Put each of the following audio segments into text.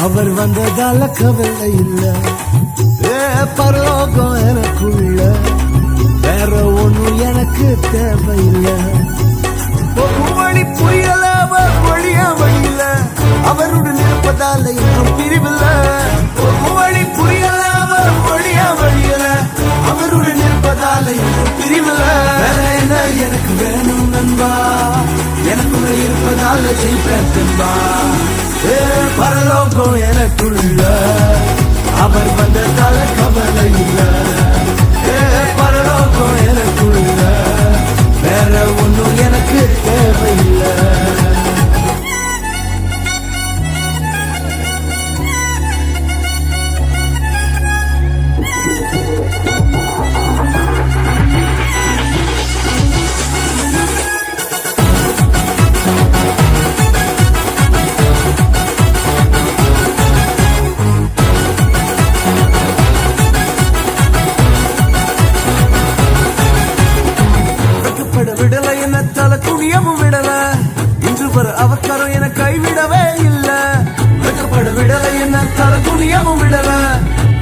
அவர் வந்ததால கவலை இல்ல, பரலோகம் எனக்குள்ள, வேற ஒண்ணும் எனக்கு தேவையில்லை. ஒரு வழி புரியல, அவர் வழியா வழியில, அவருடன் இருப்பதால இன்னும் பிரிவில்ல. ஒரு வழி புரியல, அவர் வழியா வழியில, அவருடன் இருப்பதால இன்னும் பிரிவில்ல. வேற என்ன எனக்கு வேணும் நண்பா, எனக்குள்ள இருப்பதால ஜெயிப்பேன் நண்பா. பரலோகம் எனக்குள்ள, அவர் வந்ததால கவலை இல்ல. பரலோகம் எனக்குள்ள, வேற ஒண்ணும் எனக்கு தேவையில்லை. விடல என்ன தலை குடியமும் விடல, இன்று வர அவக்காரம் என கைவிடவே இல்ல. வெக்கப்பட விடல என்ன தலை குடியமும் விடல,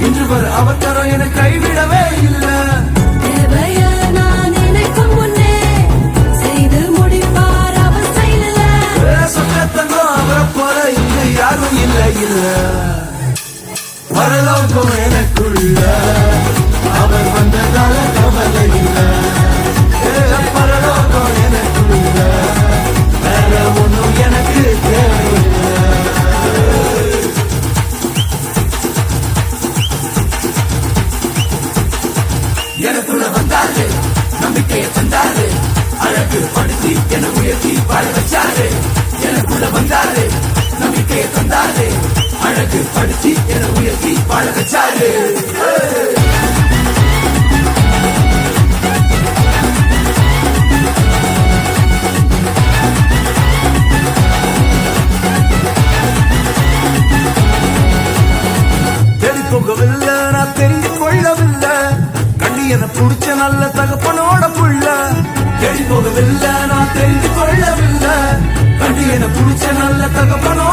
இன்று வர அவக்காரம் என கைவிடவே இல்ல. சொக்கத்தங்கம் அவரை போல இங்கு யாரும் இல்ல இல்ல. பரலோகம் எனக்குள்ள, அவர் வந்ததால கவலை இல்ல. பரலோகம் எனக்குள்ள, வேற ஒண்ணும் எனக்கு தேவையில்லை. எனக்குள்ள வந்தாரு, நம்பிக்கையை தந்தாரு, அழகு படுத்தி என உயர்த்தி வாழ வச்சாரு. எனக்குள்ள வந்தாரு, நம்பிக்கையை தந்தாரு, அழகு படுத்தி என உயர்த்தி வாழ வச்சாரு. போகவில்லை, நான் தெரிந்து கொள்ளவில்லை, கண்ணி என புடிச்ச நல்ல தகப்பனோட புள்ள. தேடி போகவில்லை, நான் தெரிந்து கொள்ளவில்லை, கண்ணி என புடிச்ச நல்ல தகப்பனோட